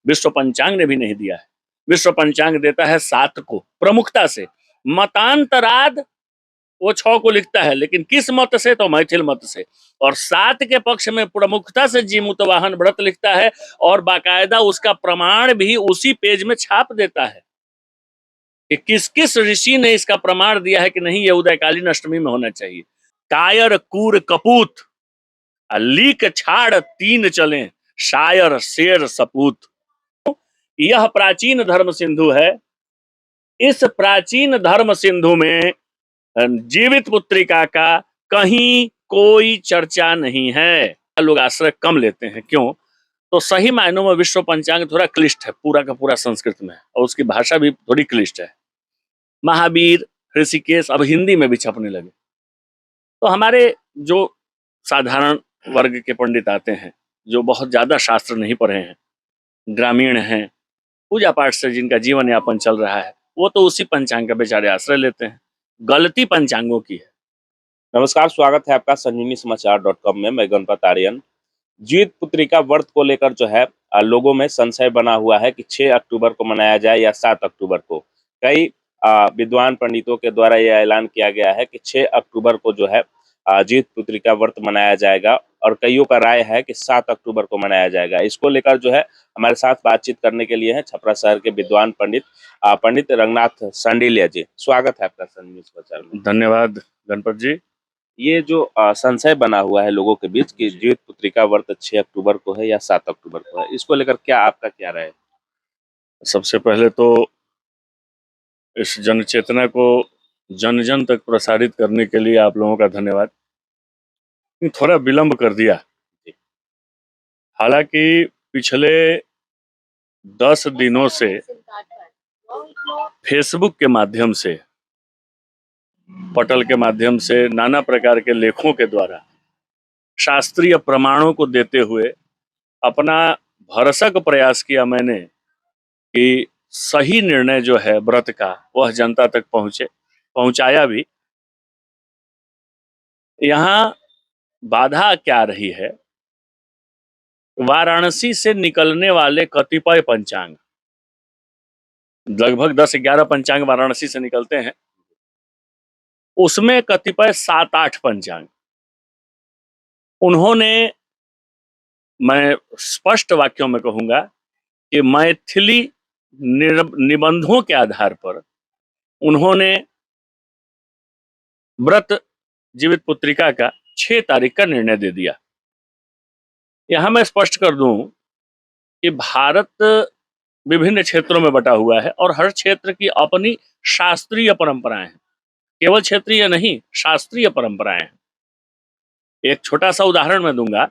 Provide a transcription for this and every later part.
विश्व पंचांग ने भी नहीं दिया है। विश्व पंचांग देता है 7 को प्रमुखता से, मतांतराद वो 6 को लिखता है, लेकिन किस मत से, तो मैथिल मत से। और 7 के पक्ष में प्रमुखता से जीमूतवाहन व्रत लिखता है और बाकायदा उसका प्रमाण भी उसी पेज में छाप देता है कि किस किस ऋषि ने इसका प्रमाण दिया है कि नहीं ये उदयकालीन अष्टमी में होना चाहिए। कायर कूर कपूत लीक छाड़ 3 चले, शायर शेर सपूत। यह प्राचीन धर्म सिंधु है। इस प्राचीन धर्म सिंधु में जीवित पुत्रिका का कहीं कोई चर्चा नहीं है। लोग आश्रय कम लेते हैं, क्यों? तो सही मायनों में विश्व पंचांग थोड़ा क्लिष्ट है, पूरा का पूरा संस्कृत में, और उसकी भाषा भी थोड़ी क्लिष्ट है। महावीर, ऋषिकेश अब हिंदी में भी छपने लगे। तो हमारे जो साधारण वर्ग के पंडित आते हैं, जो बहुत ज्यादा शास्त्र नहीं पढ़े हैं, ग्रामीण हैं, पूजा पाठ से जिनका जीवन यापन चल रहा है, वो तो उसी पंचांग का बेचारे आश्रय लेते हैं। गलती पंचांगों की है। नमस्कार, स्वागत है आपका संजीवनी समाचार.com में। मैं गणपत आर्यन। जीवित पुत्रिका व्रत को लेकर जो है लोगों में संशय बना हुआ है कि 6 अक्टूबर को मनाया जाए या 7 अक्टूबर को। कई विद्वान पंडितों के द्वारा यह ऐलान किया गया है कि 6 अक्टूबर को जो है जीवित पुत्रिका व्रत मनाया जाएगा, और कईयों का राय है कि 7 अक्टूबर को मनाया जाएगा। इसको लेकर जो है हमारे साथ बातचीत करने के लिए है छपरा शहर के विद्वान पंडित रंगनाथ सांडिल्य जी। स्वागत है आपका संजीवनी समाचार में। धन्यवाद गणपत जी। ये जो संशय बना हुआ है लोगों के बीच कि जीवित पुत्रिका व्रत 6 अक्टूबर को है या 7 अक्टूबर को है, इसको लेकर आपका क्या राय है? सबसे पहले तो इस जन चेतना को जन जन तक प्रसारित करने के लिए आप लोगों का धन्यवाद। थोड़ा विलंब कर दिया, हालांकि पिछले 10 दिनों से फेसबुक के माध्यम से, पटल के माध्यम से, नाना प्रकार के लेखों के द्वारा शास्त्रीय प्रमाणों को देते हुए अपना भरसक प्रयास किया मैंने कि सही निर्णय जो है व्रत का वह जनता तक पहुंचाया भी। यहाँ बाधा क्या रही है? वाराणसी से निकलने वाले कतिपय पंचांग, लगभग 10-11 पंचांग वाराणसी से निकलते हैं, उसमें कतिपय 7-8 पंचांग उन्होंने, मैं स्पष्ट वाक्यों में कहूंगा कि मैथिली निबंधों के आधार पर उन्होंने व्रत जीवित पुत्रिका का 6 तारीख का निर्णय दे दिया। यहां मैं स्पष्ट कर दूं कि भारत विभिन्न क्षेत्रों में बटा हुआ है और हर क्षेत्र की अपनी शास्त्रीय परंपराएं हैं। केवल क्षेत्रीय नहीं, शास्त्रीय परंपराएं हैं। एक छोटा सा उदाहरण मैं दूंगा।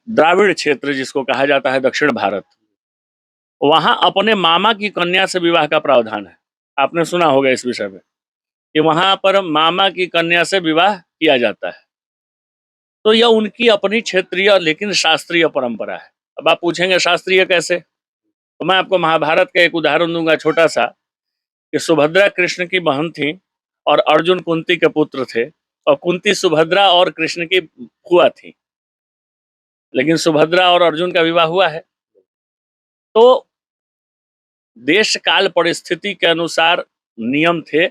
द्राविड़ क्षेत्र जिसको कहा जाता है दक्षिण भारत, वहां अपने मामा की कन्या से विवाह का प्रावधान है। आपने सुना होगा इस विषय में कि वहां पर मामा की कन्या से विवाह किया जाता है। तो यह उनकी अपनी क्षेत्रीय लेकिन शास्त्रीय परंपरा है। अब आप पूछेंगे शास्त्रीय कैसे, तो मैं आपको महाभारत का एक उदाहरण दूंगा छोटा सा, कि सुभद्रा कृष्ण की बहन थी और अर्जुन कुंती के पुत्र थे, और कुंती सुभद्रा और कृष्ण की फुआ थी, लेकिन सुभद्रा और अर्जुन का विवाह हुआ है। तो देश काल परिस्थिति के अनुसार नियम थे।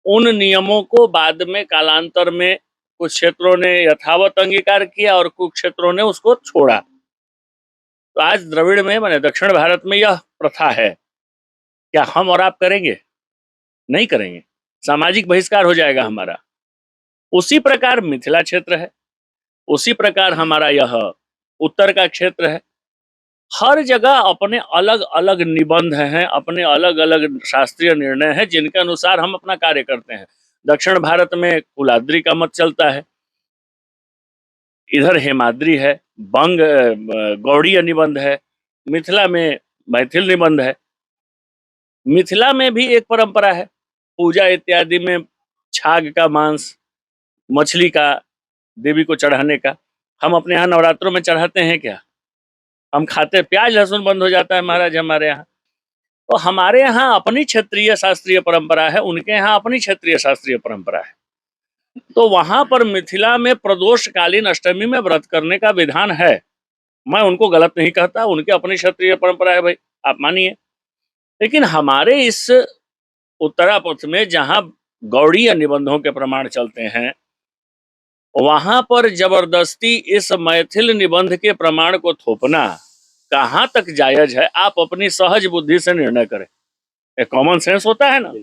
उन नियमों को बाद में कालांतर में कुछ क्षेत्रों ने यथावत अंगीकार किया और कुछ क्षेत्रों ने उसको छोड़ा। तो आज द्रविड़ में, माने दक्षिण भारत में, यह प्रथा है। क्या हम और आप करेंगे? नहीं करेंगे, सामाजिक बहिष्कार हो जाएगा हमारा। उसी प्रकार मिथिला क्षेत्र है, उसी प्रकार हमारा यह उत्तर का क्षेत्र है। हर जगह अपने अलग अलग निबंध हैं, अपने अलग अलग शास्त्रीय निर्णय हैं, जिनके अनुसार हम अपना कार्य करते हैं। दक्षिण भारत में कुलाद्री का मत चलता है, इधर हेमाद्री है, बंग गौड़ीय निबंध है, मिथिला में मैथिल निबंध है। मिथिला में भी एक परंपरा है, पूजा इत्यादि में छाग का मांस, मछली का देवी को चढ़ाने का। हम अपने यहाँ नवरात्रों में चढ़ाते हैं क्या? हम खाते, प्याज लहसुन बंद हो जाता है महाराज हमारे यहाँ। तो हमारे यहाँ अपनी क्षेत्रीय शास्त्रीय परंपरा है, उनके यहाँ अपनी क्षेत्रीय शास्त्रीय परंपरा है। तो वहां पर मिथिला में प्रदोषकालीन अष्टमी में व्रत करने का विधान है। मैं उनको गलत नहीं कहता, उनकी अपनी क्षत्रिय परंपरा है भाई, आप मानिए। लेकिन हमारे इस उत्तरापथ में जहां गौड़ीय निबंधों के प्रमाण चलते हैं, वहां पर जबरदस्ती इस मैथिल निबंध के प्रमाण को थोपना कहां तक जायज है, आप अपनी सहज बुद्धि से निर्णय करें। एक कॉमन सेंस होता है ना।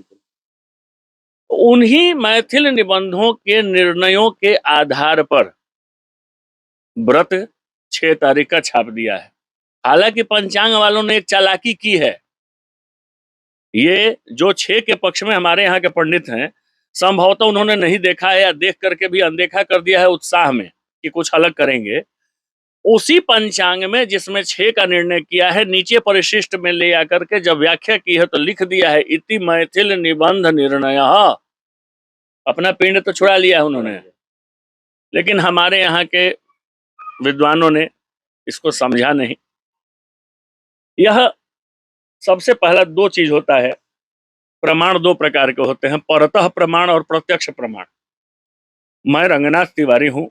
उन्हीं मैथिल निबंधों के निर्णयों के आधार पर व्रत 6 तारीख का छाप दिया है। हालांकि पंचांग वालों ने एक चालाकी की है। ये जो 6 के पक्ष में हमारे यहाँ के पंडित हैं, संभवतः उन्होंने नहीं देखा है या देख करके भी अनदेखा कर दिया है उत्साह में कि कुछ अलग करेंगे। उसी पंचांग में जिसमें 6 का निर्णय किया है, नीचे परिशिष्ट में ले आकर के जब व्याख्या की है तो लिख दिया है इति मैथिल निबंध निर्णयः। अपना पिंड तो छुड़ा लिया है उन्होंने, लेकिन हमारे यहाँ के विद्वानों ने इसको समझा नहीं। यह सबसे पहला 2 चीज होता है। प्रमाण 2 प्रकार के होते हैं, परतः प्रमाण और प्रत्यक्ष प्रमाण। मैं रंगनाथ तिवारी हूं,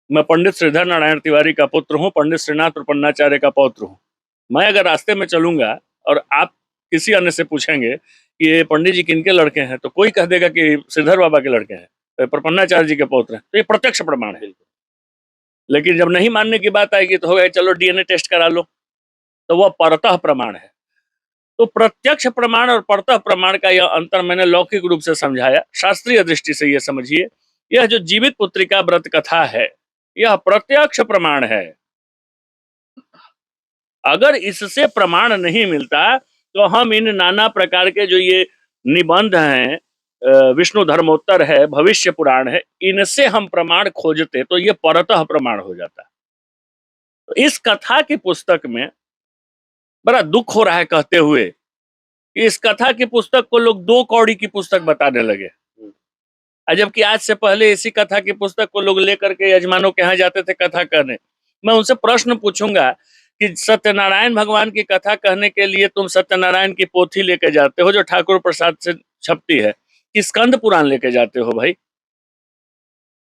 मैं पंडित श्रीधर नारायण तिवारी का पुत्र हूं, पंडित श्रीनाथ प्रपन्नाचार्य का पौत्र हूं। मैं अगर रास्ते में चलूंगा और आप किसी अन्य से पूछेंगे कि ये पंडित जी किनके लड़के हैं, तो कोई कह देगा कि श्रीधर बाबा के लड़के हैं, तो प्रपन्नाचार्य जी के पौत्र हैं, तो ये प्रत्यक्ष प्रमाण है। लेकिन जब नहीं मानने की बात आएगी तो होगा चलो डीएनए टेस्ट करा लो, तो वह परतः प्रमाण है। तो प्रत्यक्ष प्रमाण और परतः प्रमाण का यह अंतर मैंने लौकिक रूप से समझाया। शास्त्रीय दृष्टि से यह समझिए, यह जो जीवित पुत्रिका व्रत कथा है, यह प्रत्यक्ष प्रमाण है। अगर इससे प्रमाण नहीं मिलता तो हम इन नाना प्रकार के जो ये निबंध हैं, विष्णु धर्मोत्तर है, भविष्य पुराण है, इनसे हम प्रमाण खोजते तो ये परतः प्रमाण हो जाता। तो इस कथा की पुस्तक में बड़ा दुख हो रहा है कहते हुए कि इस कथा की पुस्तक को लोग 2 कौड़ी की पुस्तक बताने लगे, जबकि आज से पहले इसी कथा की पुस्तक को लोग लेकर के यजमानों के यहाँ जाते थे कथा कहने। मैं उनसे प्रश्न पूछूंगा कि सत्यनारायण भगवान की कथा कहने के लिए तुम सत्यनारायण की पोथी लेके जाते हो जो ठाकुर प्रसाद से छपती है, कि स्कंद पुराण लेके जाते हो भाई?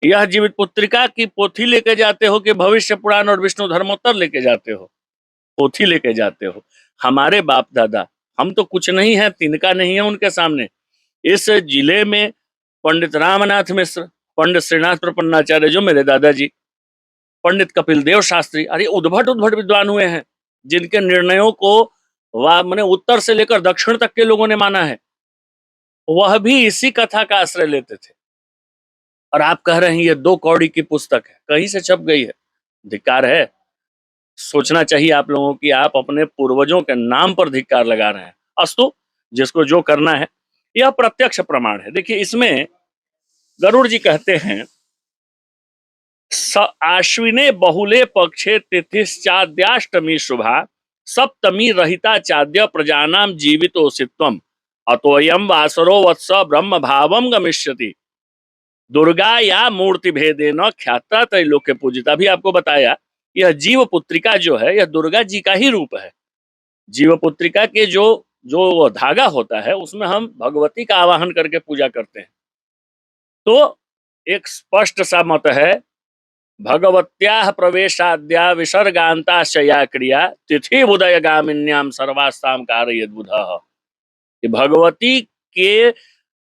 यह जीवित पुत्रिका की पोथी लेके जाते हो कि भविष्य पुराण और विष्णु धर्मोत्तर लेके जाते हो? पोथी लेके जाते हो। हमारे बाप दादा, हम तो कुछ नहीं है, तिनका नहीं है उनके सामने। इस जिले में पंडित रामनाथ मिश्र, पंडित श्रीनाथ प्रपन्नाचार्य जो मेरे दादाजी, पंडित कपिल देव शास्त्री, अरे उद्भट विद्वान हुए हैं, जिनके निर्णयों को मैंने उत्तर से लेकर दक्षिण तक के लोगों ने माना है। वह भी इसी कथा का आश्रय लेते थे। और आप कह रहे हैं ये 2 कौड़ी की पुस्तक है, कहीं से छप गई है? धिक्कार है। सोचना चाहिए आप लोगों की, आप अपने पूर्वजों के नाम पर धिक्कार लगा रहे हैं। अस्तु, जिसको जो करना है, यह प्रत्यक्ष प्रमाण है। देखिए इसमें गरुड़ जी कहते हैं, आश्विने बहुले पक्षे तिथिश्चाद्याष्टमी शुभा सप्तमी रहिता चाद्य प्रजानाम जीवितोषित्वम अतोयम वासरो वत्स ब्रह्म भावम गमिष्यति दुर्गा या मूर्ति भेदेन ख्याता त्रैलोक्य पूजिता। भी आपको बताया, यह जीव पुत्रिका जो है यह दुर्गा जी का ही रूप है। जीव पुत्रिका के जो धागा होता है उसमें हम भगवती का आवाहन करके पूजा करते हैं। तो एक स्पष्ट सा मत है, भगवत्याः प्रवेशाद्या विसर्गान्ताशया क्रिया तिथि उदय गामिन्याम सर्वास्ताम कारयेद बुधः। कि भगवती के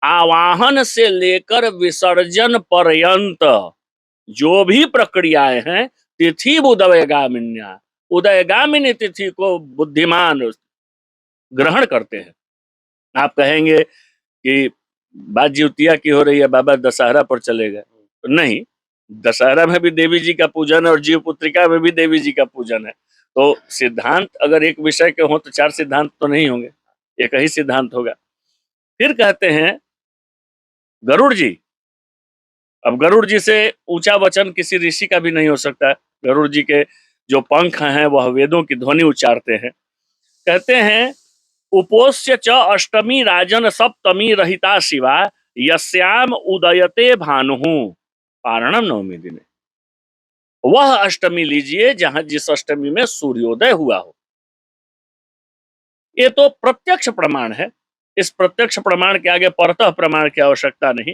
आवाहन से लेकर विसर्जन पर्यंत जो भी प्रक्रियाएं हैं, तिथि उदयगामिन्या, उदयगामिनी तिथि को बुद्धिमान ग्रहण करते हैं। आप कहेंगे कि बात जिउतिया की हो रही है, बाबा दशहरा पर चले गए। तो नहीं, दशहरा में भी देवी जी का पूजन है और जीव पुत्रिका में भी देवी जी का पूजन है। तो सिद्धांत अगर एक विषय के हो तो 4 सिद्धांत तो नहीं होंगे, एक ही सिद्धांत होगा। फिर कहते हैं गरुड़ जी, अब गरुड़ जी से ऊंचा वचन किसी ऋषि का भी नहीं हो सकता। गरुड़ जी के जो पंख हैं वह वेदों की ध्वनि उच्चारते हैं। कहते हैं उपोष्य च अष्टमी राजन सप्तमी रहिता शिवा यस्याम उदयते भानुहु पारणम नवमी दिने। वह अष्टमी लीजिए जहां जिस अष्टमी में सूर्योदय हुआ हो। ये तो प्रत्यक्ष प्रमाण है। इस प्रत्यक्ष प्रमाण के आगे परतः प्रमाण की आवश्यकता नहीं।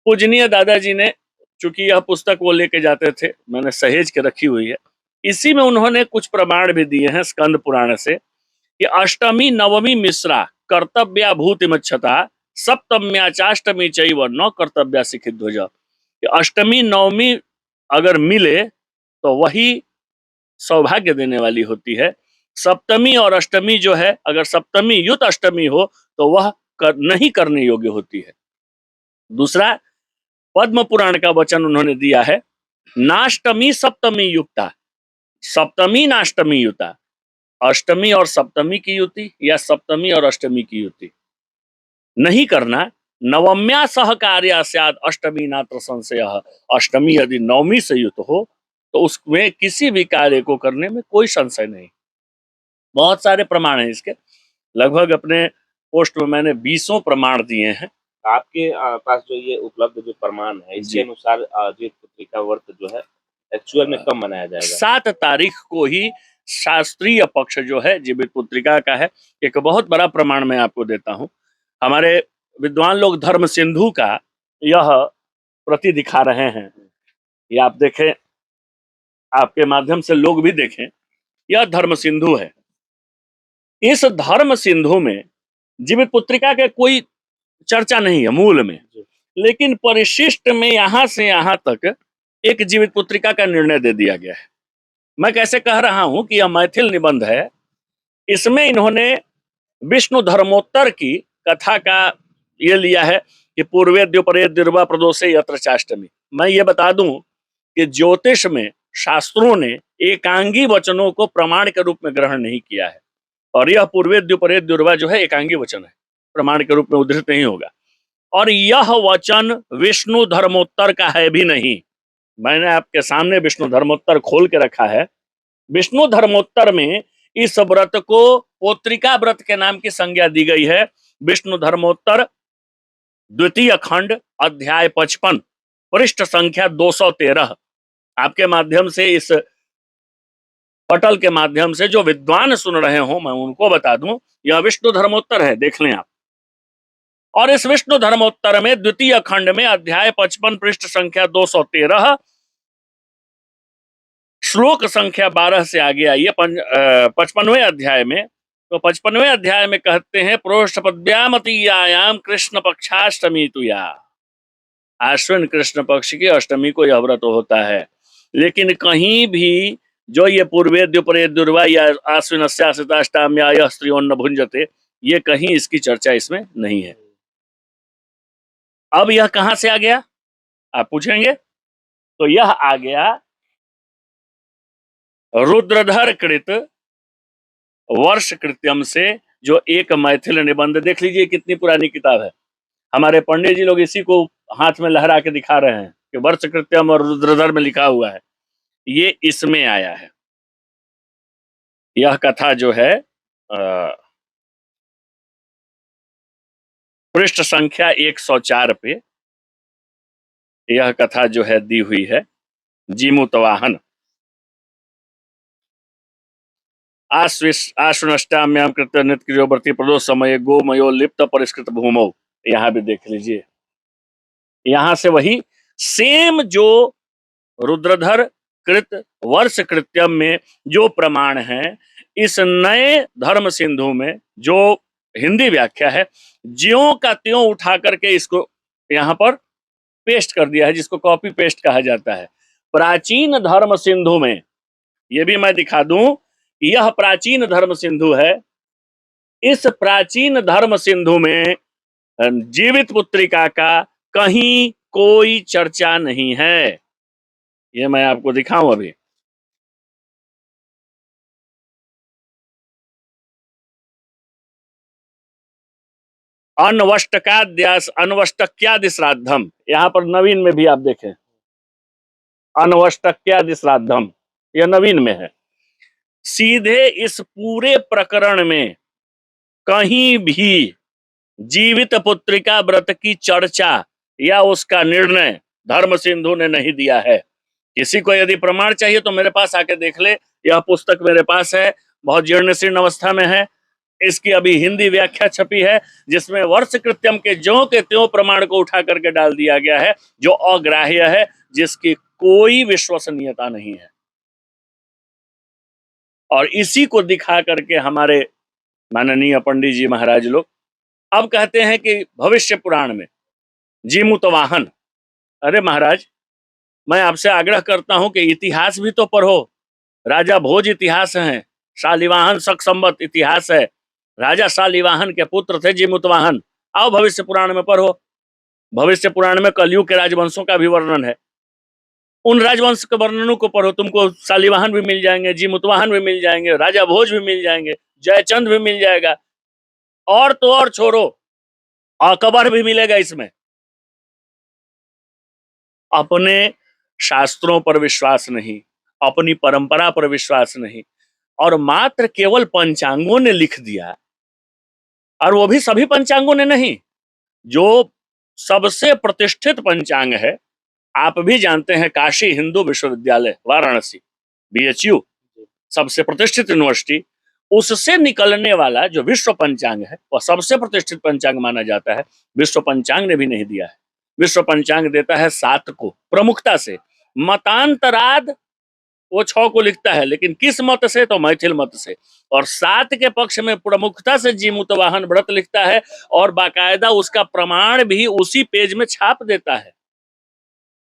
पूजनीय दादाजी ने, चूंकि यह पुस्तक वो लेके जाते थे, मैंने सहेज के रखी हुई है, इसी में उन्होंने कुछ प्रमाण भी दिए हैं स्कंद पुराण से कि अष्टमी नवमी मिश्रा कर्तव्या भूतिमच्छता सप्तम्या चाष्टमी चैव न कर्तव्या सिखित ध्वज। अष्टमी नवमी अगर मिले तो वही सौभाग्य देने वाली होती है। सप्तमी और अष्टमी जो है, अगर सप्तमी युत अष्टमी हो तो वह नहीं करने योग्य होती है। दूसरा, पद्म पुराण का वचन उन्होंने दिया है, नाष्टमी सप्तमी युक्ता, सप्तमी नाष्टमी युता, अष्टमी और सप्तमी की युति या सप्तमी और अष्टमी की युति नहीं करना। नवम्या सह कार्या स्याद अष्टमी नात्र संशयः, अष्टमी यदि नवमी से युत हो तो उसमें किसी भी कार्य को करने में कोई संशय नहीं। बहुत सारे प्रमाण हैं इसके, लगभग अपने पोस्ट में मैंने 20 प्रमाण दिए हैं। आपके पास जो ये उपलब्ध जो प्रमाण है, इसके अनुसार जीवित पुत्री का व्रत जो है एक्चुअल में कब मनाया जाएगा? 7 तारीख को ही शास्त्रीय पक्ष जो है जीवित पुत्रिका का है। एक बहुत बड़ा प्रमाण मैं आपको देता हूं। हमारे विद्वान लोग धर्म सिंधु का यह प्रति दिखा रहे हैं, ये आप देखें, आपके माध्यम से लोग भी देखें, यह धर्म सिंधु है। इस धर्म सिंधु में जीवित पुत्रिका के कोई चर्चा नहीं है मूल में, लेकिन परिशिष्ट में यहां से यहां तक एक जीवित पुत्रिका का निर्णय दे दिया गया है। मैं कैसे कह रहा हूं कि यह मैथिल निबंध है, इसमें इन्होंने विष्णु धर्मोत्तर की कथा का ये लिया है कि पूर्वेद्युपरेद्युर्वा प्रदोषे यत्र चाष्टमी। मैं ये बता दूं कि ज्योतिष में शास्त्रों ने एकांगी वचनों को प्रमाण के रूप में ग्रहण नहीं किया है, और यह पूर्वेद्युपरेद्युर्वा जो है एकांगी वचन है, प्रमाण के रूप में उद्धृत नहीं होगा। और यह वचन विष्णु धर्मोत्तर का है भी नहीं। मैंने आपके सामने विष्णु धर्मोत्तर खोल के रखा है। विष्णु धर्मोत्तर में इस व्रत को पोत्रिका व्रत के नाम की संज्ञा दी गई है। विष्णु धर्मोत्तर द्वितीय खंड अध्याय 55 पृष्ठ संख्या 213। आपके माध्यम से, इस पटल के माध्यम से जो विद्वान सुन रहे हो मैं उनको बता दूं, यह विष्णु धर्मोत्तर है, देख लें आप। और इस विष्णु धर्मोत्तर में द्वितीय खंड में अध्याय 55 पृष्ठ संख्या 213 श्लोक संख्या 12 से आगे आइए 55वें अध्याय में। तो 55वें अध्याय में कहते हैं, प्रोष्ठपद्यामतीयायाम कृष्ण पक्षाष्टमी तुया, आश्विन कृष्ण पक्ष की अष्टमी को यह व्रत होता है। लेकिन कहीं भी जो ये पूर्वेद्युपरेद्युर्वा या आश्विनस्याश्रिताष्टाम्या यह स्त्रियोन्न भुंजते, ये कहीं इसकी चर्चा इसमें नहीं है। अब यह कहां से आ गया आप पूछेंगे, तो यह आ गया रुद्रधर कृत वर्ष कृत्यम से, जो एक मैथिल निबंध, देख लीजिए कितनी पुरानी किताब है। हमारे पंडित जी लोग इसी को हाथ में लहरा के दिखा रहे हैं कि वर्ष कृत्यम और रुद्रधर में लिखा हुआ है, ये इसमें आया है। यह कथा जो है पृष्ठ संख्या 104 पे यह कथा जो है दी हुई है। जीमूतवाहन आश्विनाष्टाम्याम कृत्य नित्य प्रदोष समय गोमयो लिप्त परिष्कृत भूमौ, यहां भी देख लीजिए। यहां से वही सेम जो रुद्रधर कृत वर्ष कृत्यम में जो प्रमाण है, इस नए धर्म सिंधु में जो हिंदी व्याख्या है, ज्यों का त्यों उठा करके इसको यहां पर पेस्ट कर दिया है, जिसको कॉपी पेस्ट कहा जाता है। प्राचीन धर्म सिंधु में, ये भी मैं दिखा दूं, यह प्राचीन धर्म सिंधु है। इस प्राचीन धर्म सिंधु में जीवित पुत्रिका का कहीं कोई चर्चा नहीं है। ये मैं आपको दिखाऊं अभी। अनवष्टक्यादि श्राद्धम, यहां पर नवीन में भी आप देखें, अनवष्टक्यादि श्राद्धम, यह नवीन में है। सीधे इस पूरे प्रकरण में कहीं भी जीवित पुत्रिका व्रत की चर्चा या उसका निर्णय धर्म सिंधु ने नहीं दिया है। किसी को यदि प्रमाण चाहिए तो मेरे पास आके देख ले, यह पुस्तक मेरे पास है, बहुत जीर्ण शीर्ण अवस्था में है। इसकी अभी हिंदी व्याख्या छपी है, जिसमें वर्ष कृत्यम के ज्यों के त्यों प्रमाण को उठा करके डाल दिया गया है, जो अग्राह्य है, जिसकी कोई विश्वसनीयता नहीं है। और इसी को दिखा करके हमारे माननीय पंडित जी महाराज लोग अब कहते हैं कि भविष्य पुराण में जीमूतवाहन। अरे महाराज, मैं आपसे आग्रह करता हूं कि इतिहास भी तो पढ़ो। राजा भोज इतिहास है, शालिवाहन शक संवत इतिहास है। राजा शालिवाहन के पुत्र थे जीमूतवाहन। आओ भविष्य पुराण में पढ़ो। भविष्य पुराण में कलयुग के राजवंशों का भी वर्णन है। उन राजवंश के वर्णनों को पढ़ो, तुमको शालिवाहन भी मिल जाएंगे, जीमूतवाहन भी मिल जाएंगे, राजा भोज भी मिल जाएंगे, जयचंद भी मिल जाएगा, और तो और छोड़ो, अकबर भी मिलेगा इसमें। अपने शास्त्रों पर विश्वास नहीं, अपनी परंपरा पर विश्वास नहीं, और मात्र केवल पंचांगों ने लिख दिया, और वो भी सभी पंचांगों ने नहीं। जो सबसे प्रतिष्ठित पंचांग है, आप भी जानते हैं, काशी हिंदू विश्वविद्यालय वाराणसी, BHU, सबसे प्रतिष्ठित यूनिवर्सिटी, उससे निकलने वाला जो विश्व पंचांग है वह सबसे प्रतिष्ठित पंचांग माना जाता है। विश्व पंचांग ने भी नहीं दिया है। विश्व पंचांग देता है 7 को प्रमुखता से, मतांतराद वो 6 को लिखता है, लेकिन किस मत से? तो मैथिल मत से। और 7 के पक्ष में प्रमुखता से जीमूतवाहन व्रत लिखता है, और बाकायदा उसका प्रमाण भी उसी पेज में छाप देता है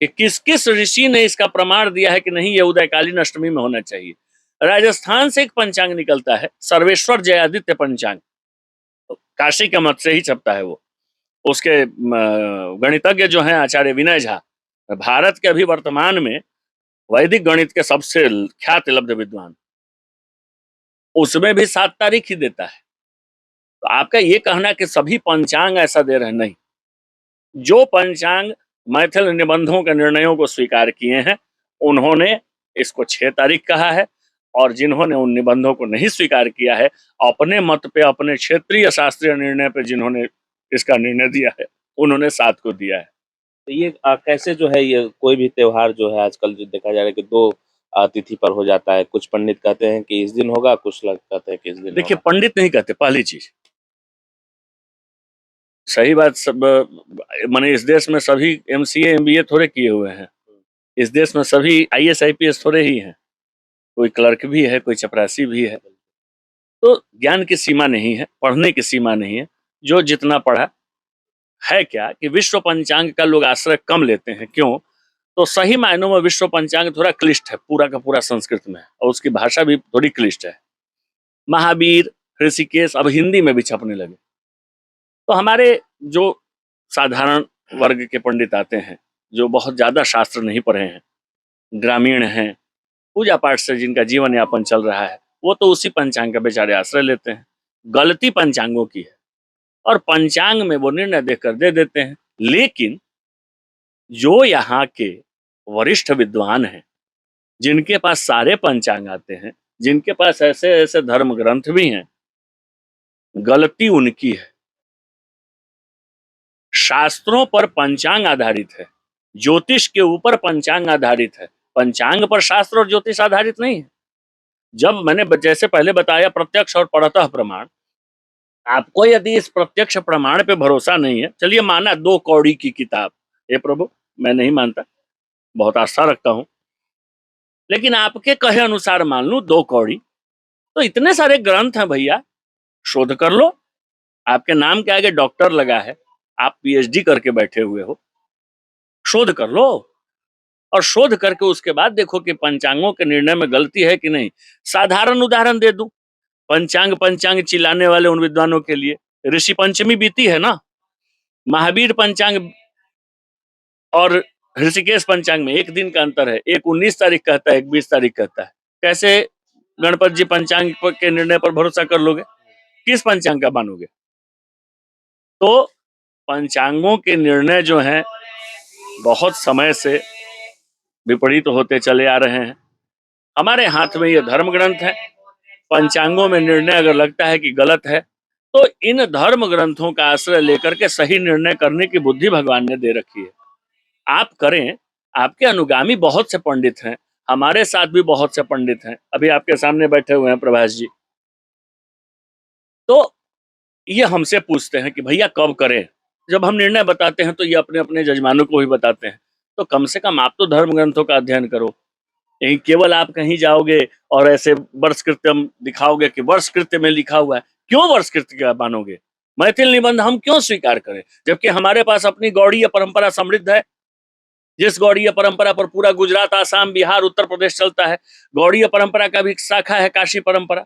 कि किस किस ऋषि ने इसका प्रमाण दिया है कि नहीं, ये उदयकालीन अष्टमी में होना चाहिए। राजस्थान से एक पंचांग निकलता है, सर्वेश्वर जयादित्य पंचांग, काशी के मत से ही छपता है वो। उसके गणितज्ञ जो हैं आचार्य विनय झा, भारत के अभी वर्तमान में वैदिक गणित के सबसे ख्यात लब्ध विद्वान, उसमें भी 7 तारीख ही देता है। तो आपका ये कहना कि सभी पंचांग ऐसा दे रहे, नहीं। जो पंचांग मैथिल निबंधों के निर्णयों को स्वीकार किए हैं, उन्होंने इसको 6 तारीख कहा है, और जिन्होंने उन निबंधों को नहीं स्वीकार किया है, अपने मत पे, अपने क्षेत्रीय शास्त्रीय निर्णय पे जिन्होंने इसका निर्णय दिया है, उन्होंने 7 को दिया है। तो ये कैसे जो है, ये कोई भी त्योहार जो है आजकल जो देखा जा रहा है कि 2 तिथि पर हो जाता है। कुछ पंडित कहते हैं कि इस दिन होगा, कुछ लोग कहते हैं कि इस दिन देखिए, होगा। पंडित नहीं कहते, पहली चीज सही बात। सब माने इस देश में सभी MCA MBA थोड़े किए हुए हैं। इस देश में सभी IAS IPS थोड़े ही हैं। कोई क्लर्क भी है, कोई चपरासी भी है। तो ज्ञान की सीमा नहीं है, पढ़ने की सीमा नहीं है। जो जितना पढ़ा है, क्या कि विश्व पंचांग का लोग आश्रय कम लेते हैं। क्यों? तो सही मायनों में विश्व पंचांग थोड़ा क्लिष्ट है, पूरा का पूरा संस्कृत में है, और उसकी भाषा भी थोड़ी क्लिष्ट है। महावीर, ऋषिकेश अब हिंदी में भी छपने लगे। तो हमारे जो साधारण वर्ग के पंडित आते हैं, जो बहुत ज्यादा शास्त्र नहीं पढ़े हैं, ग्रामीण हैं, पूजा पाठ से जिनका जीवन यापन चल रहा है, वो तो उसी पंचांग का बेचारे आश्रय लेते हैं। गलती पंचांगों की है, और पंचांग में वो निर्णय देकर दे देते हैं। लेकिन जो यहाँ के वरिष्ठ विद्वान हैं, जिनके पास सारे पंचांग आते हैं, जिनके पास ऐसे ऐसे धर्म ग्रंथ भी हैं, गलती उनकी है। शास्त्रों पर पंचांग आधारित है, ज्योतिष के ऊपर पंचांग आधारित है, पंचांग पर शास्त्र और ज्योतिष आधारित नहीं है। जब मैंने जैसे पहले बताया, प्रत्यक्ष और परतः प्रमाण, आपको यदि इस प्रत्यक्ष प्रमाण पे भरोसा नहीं है, चलिए माना 2 कौड़ी की किताब, हे प्रभु मैं नहीं मानता, बहुत आस्था रखता हूं, लेकिन आपके कहे अनुसार मान लूं 2 कौड़ी, तो इतने सारे ग्रंथ हैं भैया, शोध कर लो। आपके नाम के आगे डॉक्टर लगा है, आप PhD करके बैठे हुए हो, शोध कर लो, और शोध करके उसके बाद देखो कि पंचांगों के निर्णय में गलती है कि नहीं। साधारण उदाहरण दे दूं, पंचांग पंचांग चिल्लाने वाले उन विद्वानों के लिए, ऋषि पंचमी बीती है ना, महावीर पंचांग और ऋषिकेश पंचांग में 1 दिन का अंतर है। एक 19 तारीख कहता है, एक 20 तारीख कहता है। कैसे गणपत जी पंचांग के निर्णय पर भरोसा कर लोगे? किस पंचांग का मानोगे? तो पंचांगों के निर्णय जो हैं, बहुत समय से विपरीत होते चले आ रहे हैं। हमारे हाथ में ये धर्म ग्रंथ है, पंचांगों में निर्णय अगर लगता है कि गलत है, तो इन धर्म ग्रंथों का आश्रय लेकर के सही निर्णय करने की बुद्धि भगवान ने दे रखी है। आप करें, आपके अनुगामी बहुत से पंडित हैं, हमारे साथ भी बहुत से पंडित हैं, अभी आपके सामने बैठे हुए हैं प्रभाष जी। तो ये हमसे पूछते हैं कि भैया कब करें। जब हम निर्णय बताते हैं तो ये अपने अपने जजमानों को भी बताते हैं। तो कम से कम आप तो धर्म ग्रंथों का अध्ययन करो, यही केवल आप कहीं जाओगे और ऐसे वर्षकृत्यम दिखाओगे कि वर्षकृत्य में लिखा हुआ है, क्यों वर्षकृत्य का मानोगे? मैथिल निबंध हम क्यों स्वीकार करें, जबकि हमारे पास अपनी गौड़ीय परंपरा समृद्ध है। जिस गौड़ीय परंपरा पर पूरा गुजरात, आसाम, बिहार, उत्तर प्रदेश चलता है। गौड़ीय परंपरा का भी एक शाखा है काशी परंपरा।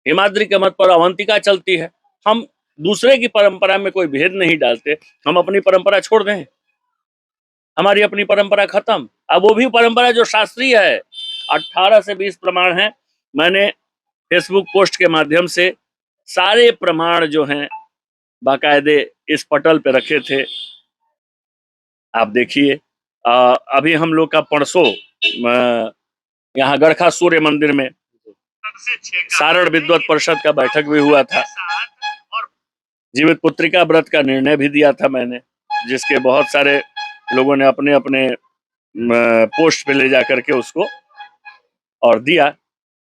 हिमाद्री के मत पर अवंतिका चलती है। हम दूसरे की परंपरा में कोई भेद नहीं डालते, हम अपनी परंपरा छोड़ दें? हमारी अपनी परंपरा खत्म। अब वो भी परंपरा जो शास्त्रीय है। 18 से 20 प्रमाण हैं। मैंने फेसबुक पोस्ट के माध्यम से सारे प्रमाण जो हैं बाकायदे इस पटल पे रखे थे। आप देखिए, अभी हम लोग का परसों यहाँ गरखा सूर्य मंदिर में सारण विद्वत परिषद का बैठक भी हुआ था। जीवित पुत्रिका व्रत का निर्णय भी दिया था मैंने, जिसके बहुत सारे लोगों ने अपने अपने पोस्ट पे ले जा करके उसको और दिया।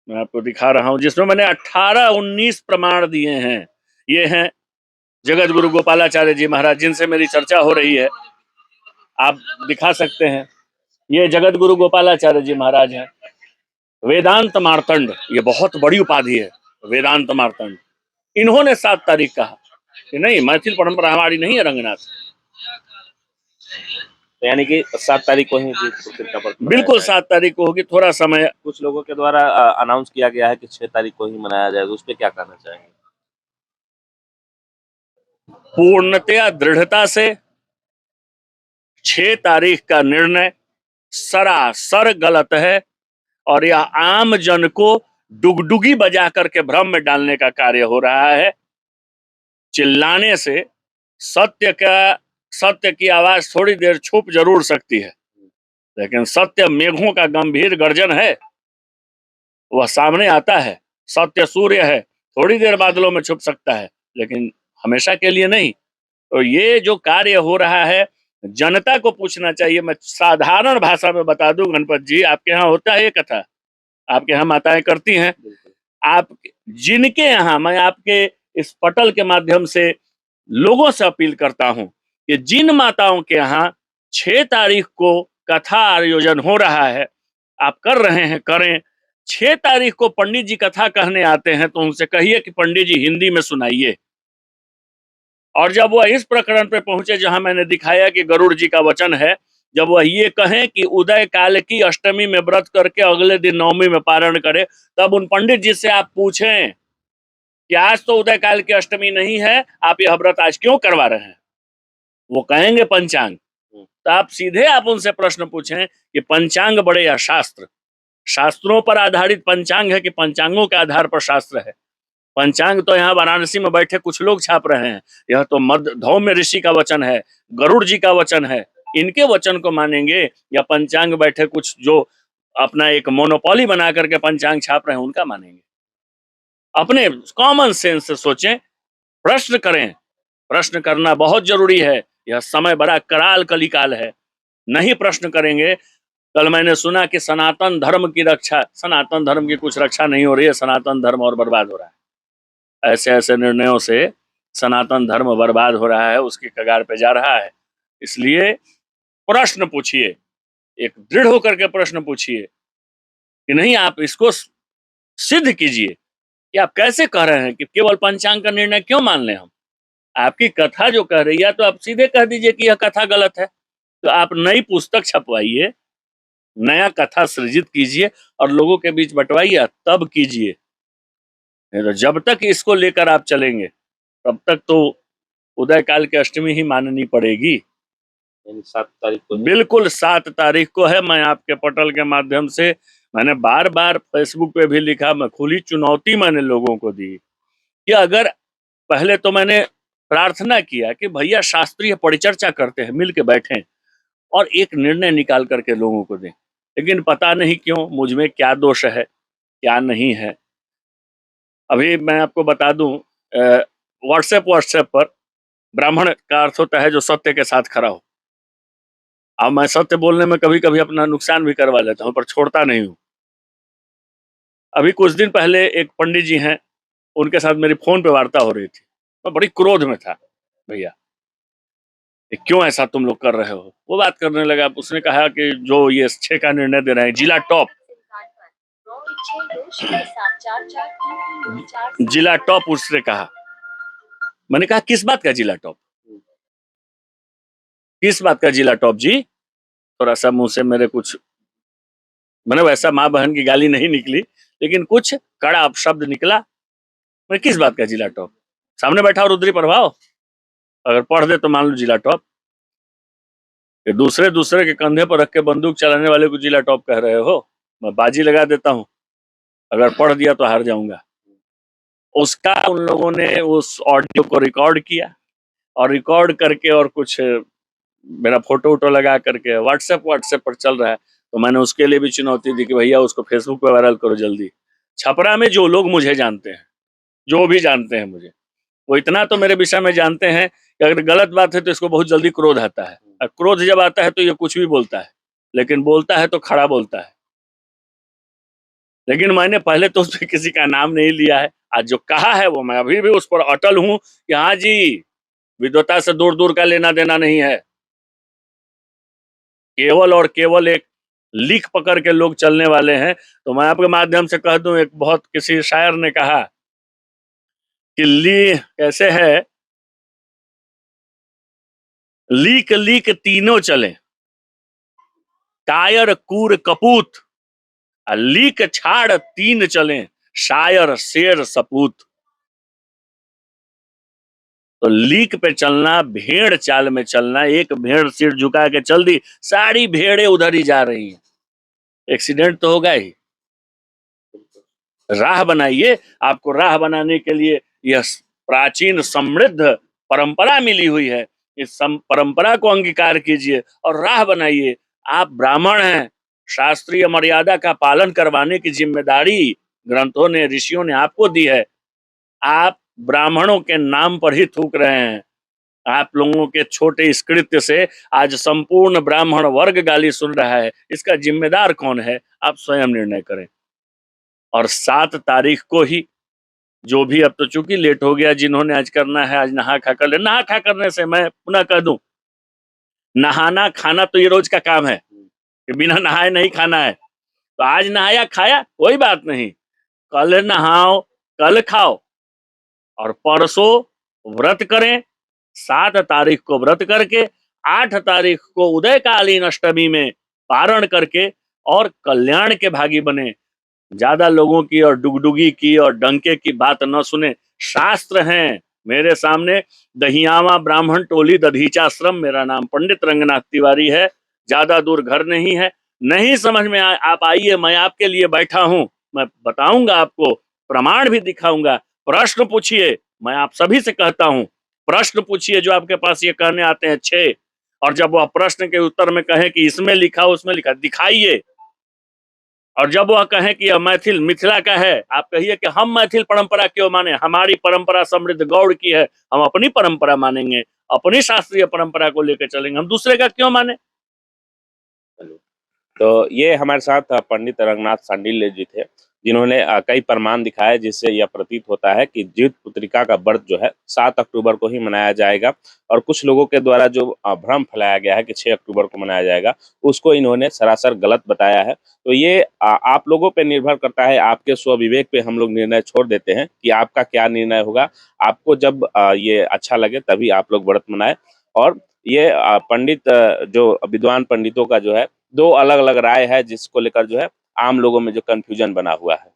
मैं आपको दिखा रहा हूं, जिसमें मैंने 18-19 प्रमाण दिए हैं। ये हैं जगत गुरु गोपालाचार्य जी महाराज, जिनसे मेरी चर्चा हो रही है। आप दिखा सकते हैं, ये जगत गुरु गोपालाचार्य जी महाराज हैं। वेदांत मार्तंड, ये बहुत बड़ी उपाधि है, वेदांत मार्तंड। इन्होंने 7 तारीख कहा कि नहीं, मैथिल परंपरा हमारी नहीं है रंगनाथ। तो यानी कि 7 तारीख को ही जीवित पुत्रिका व्रत मनाया बिल्कुल जाएगा। 7 तारीख को होगी। थोड़ा समय कुछ लोगों के द्वारा अनाउंस किया गया है कि 6 तारीख को ही मनाया जाएगा, उस पे क्या कहना चाहेंगे? पूर्णतया दृढ़ता से 6 तारीख का निर्णय सरासर गलत है और यह आम जन को डुगडुगी बजा करके भ्रम में डालने का कार्य हो रहा है। चिल्लाने से सत्य की आवाज थोड़ी देर छुप जरूर सकती है, लेकिन सत्य मेघों का गंभीर गर्जन है, वह सामने आता है। सत्य सूर्य है, थोड़ी देर बादलों में छुप सकता है, लेकिन हमेशा के लिए नहीं। तो ये जो कार्य हो रहा है, जनता को पूछना चाहिए। मैं साधारण भाषा में बता दूं, गणपत जी, आपके यहाँ होता है ये कथा? आपके यहाँ माताएं करती हैं? आप जिनके यहाँ, मैं आपके इस पटल के माध्यम से लोगों से अपील करता हूं कि जिन माताओं के यहाँ 6 तारीख को कथा आयोजन हो रहा है, आप कर रहे हैं, करें। 6 तारीख को पंडित जी कथा कहने आते हैं तो उनसे कहिए कि पंडित जी हिंदी में सुनाइए। और जब वह इस प्रकरण पे पहुंचे जहां मैंने दिखाया कि गरुड़ जी का वचन है, जब वह ये कहें कि उदय काल की अष्टमी में व्रत करके अगले दिन नवमी में पारण करे, तब उन पंडित जी से आप पूछें कि आज तो उदय काल की अष्टमी नहीं है, आप यह व्रत आज क्यों करवा रहे हैं? वो कहेंगे पंचांग। तो आप सीधे उनसे प्रश्न पूछें कि पंचांग बड़े या शास्त्र? शास्त्रों पर आधारित पंचांग है कि पंचांगों के आधार पर शास्त्र है? पंचांग तो यहाँ वाराणसी में बैठे कुछ लोग छाप रहे हैं। यह तो मध्य धौम्य ऋषि का वचन है, गरुड़ जी का वचन है। इनके वचन को मानेंगे या पंचांग बैठे कुछ जो अपना एक मोनोपोली बना करके पंचांग छाप रहे हैं उनका मानेंगे? अपने कॉमन सेंस से सोचें, प्रश्न करें। प्रश्न करना बहुत जरूरी है। यह समय बड़ा कराल कलिकाल है। नहीं प्रश्न करेंगे। कल मैंने सुना कि सनातन धर्म की रक्षा, सनातन धर्म की कुछ रक्षा नहीं हो रही है, सनातन धर्म और बर्बाद हो रहा है। ऐसे ऐसे निर्णयों से सनातन धर्म बर्बाद हो रहा है, उसकी कगार पे जा रहा है। इसलिए प्रश्न पूछिए, एक दृढ़ होकर के प्रश्न पूछिए कि नहीं, आप इसको सिद्ध कीजिए कि आप कैसे कह रहे हैं कि केवल पंचांग का निर्णय क्यों मान लें हम? आपकी कथा जो कह रही है तो आप सीधे कह दीजिए कि यह कथा गलत है। तो आप नई पुस्तक छपवाइए, नया कथा सृजित कीजिए और लोगों के बीच बंटवाइए, तब कीजिए। तो जब तक इसको लेकर आप चलेंगे तब तक तो उदय काल की अष्टमी ही माननी पड़ेगी। यानी 7 तारीख को बिल्कुल 7 तारीख को है। मैं आपके पटल के माध्यम से, मैंने बार बार फेसबुक पे भी लिखा, मैं खुली चुनौती मैंने लोगों को दी कि अगर, पहले तो मैंने प्रार्थना किया कि भैया शास्त्रीय परिचर्चा करते हैं, मिल के बैठें और एक निर्णय निकाल करके लोगों को दें। लेकिन पता नहीं क्यों, मुझ में क्या दोष है, क्या नहीं है। अभी मैं आपको बता दूं, व्हाट्सएप पर ब्राह्मण का अर्थ होता है जो सत्य के साथ खड़ा हो। अब मैं सत्य बोलने में कभी कभी अपना नुकसान भी करवा लेता हूं, पर छोड़ता नहीं हूं। अभी कुछ दिन पहले एक पंडित जी हैं, उनके साथ मेरी फोन पे वार्ता हो रही थी। मैं बड़ी क्रोध में था, भैया क्यों ऐसा तुम लोग कर रहे हो? वो बात करने लगा, उसने कहा कि जो ये 6 का निर्णय दे रहे हैं, जिला टॉप जिला टॉप उसने कहा। मैंने कहा किस बात का जिला टॉप, किस बात का जिला टॉप जी? थोड़ा सा मुंह से मेरे कुछ, मैंने वैसा माँ बहन की गाली नहीं निकली, लेकिन कुछ कड़ा अपशब्द निकला। मैं किस बात का जिला टॉप? सामने बैठा और रुद्री पढ़वाओ, अगर पढ़ दे तो मान लो जिला टॉप। कि दूसरे दूसरे के कंधे पर रख के बंदूक चलाने वाले को जिला टॉप कह रहे हो? मैं बाजी लगा देता हूँ, अगर पढ़ दिया तो हार जाऊंगा। उसका उन लोगों ने उस ऑडियो को रिकॉर्ड किया, और रिकॉर्ड करके और कुछ मेरा फोटो वोटो लगा करके व्हाट्सएप पर चल रहा है। तो मैंने उसके लिए भी चुनौती दी कि भैया उसको फेसबुक पे वायरल करो जल्दी। छपरा में जो लोग मुझे जानते हैं, जो भी जानते हैं मुझे, वो इतना तो मेरे विषय में जानते हैं कि अगर गलत बात है तो इसको बहुत जल्दी क्रोध आता है, और क्रोध जब आता है तो ये कुछ भी बोलता है, लेकिन बोलता है तो खड़ा बोलता है। लेकिन मैंने पहले तो उस पर किसी का नाम नहीं लिया है। आज जो कहा है वो मैं अभी भी उस पर अटल हूं कि हाँ जी, विद्वता से दूर दूर का लेना देना नहीं है। केवल और केवल एक लीक पकड़ के लोग चलने वाले हैं। तो मैं आपके माध्यम से कह दूं, एक बहुत किसी शायर ने कहा कि ली कैसे है, लीक लीक तीनों चले, कायर कूर कपूत, लीक छाड़ तीन चले, शायर शेर सपूत। तो लीक पे चलना, भेड़ चाल में चलना, एक भेड़ सिर झुका के चल दी, सारी भेड़ें उधर ही जा रही हैं, एक्सीडेंट तो होगा ही। राह बनाइए। आपको राह बनाने के लिए यह प्राचीन समृद्ध परंपरा मिली हुई है, इस परंपरा को अंगीकार कीजिए और राह बनाइए। आप ब्राह्मण हैं, शास्त्रीय मर्यादा का पालन करवाने की जिम्मेदारी ग्रंथों ने, ऋषियों ने आपको दी है। आप ब्राह्मणों के नाम पर ही थूक रहे हैं। आप लोगों के छोटे इस कृत्य से आज संपूर्ण ब्राह्मण वर्ग गाली सुन रहा है। इसका जिम्मेदार कौन है? आप स्वयं निर्णय करें। और 7 तारीख को ही, जो भी, अब तो चूंकि लेट हो गया, जिन्होंने आज करना है आज नहा खा कर ले। नहा खा करने से मैं पुनः कह दूं, नहाना खाना तो ये रोज का काम है कि बिना नहाए नहीं खाना है। तो आज नहाया खाया कोई बात नहीं, कल नहाओ कल खाओ, और परसों व्रत करें। 7 तारीख को व्रत करके 8 तारीख को उदयकालीन अष्टमी में पारण करके और कल्याण के भागी बने। ज्यादा लोगों की और डुगडुगी की और डंके की बात न सुने। शास्त्र हैं मेरे सामने। दहियावा ब्राह्मण टोली दधीचाश्रम, मेरा नाम पंडित रंगनाथ तिवारी है। ज्यादा दूर घर नहीं है। नहीं समझ में आप आइए, मैं आपके लिए बैठा हूं। मैं बताऊंगा आपको, प्रमाण भी दिखाऊंगा। प्रश्न पूछिए, मैं आप सभी से कहता हूं, प्रश्न पूछिए जो आपके पास ये कहने आते हैं 6, और जब वह प्रश्न के उत्तर में कहें कि इसमें लिखा उसमें लिखा, दिखाइए। और जब वह कहें कि यह मैथिल मिथिला का है, आप कहिए कि हम मैथिल परंपरा क्यों माने, हमारी परंपरा समृद्ध गौड़ की है, हम अपनी परंपरा मानेंगे, अपनी शास्त्रीय परंपरा को लेकर चलेंगे, हम दूसरे का क्यों माने। तो ये हमारे साथ पंडित रंगनाथ सांडिल्य जी थे, जिन्होंने कई प्रमाण दिखाए, जिससे यह प्रतीत होता है कि जीवित पुत्रिका का व्रत जो है 7 अक्टूबर को ही मनाया जाएगा। और कुछ लोगों के द्वारा जो भ्रम फैलाया गया है कि 6 अक्टूबर को मनाया जाएगा, उसको इन्होंने सरासर गलत बताया है। तो ये आप लोगों पे निर्भर करता है, आपके स्वविवेक पे हम लोग निर्णय छोड़ देते हैं कि आपका क्या निर्णय होगा। आपको जब ये अच्छा लगे तभी आप लोग व्रत मनाएं। और ये पंडित जो विद्वान पंडितों का जो है 2 अलग-अलग राय है, जिसको लेकर जो है आम लोगों में जो कन्फ्यूजन बना हुआ है।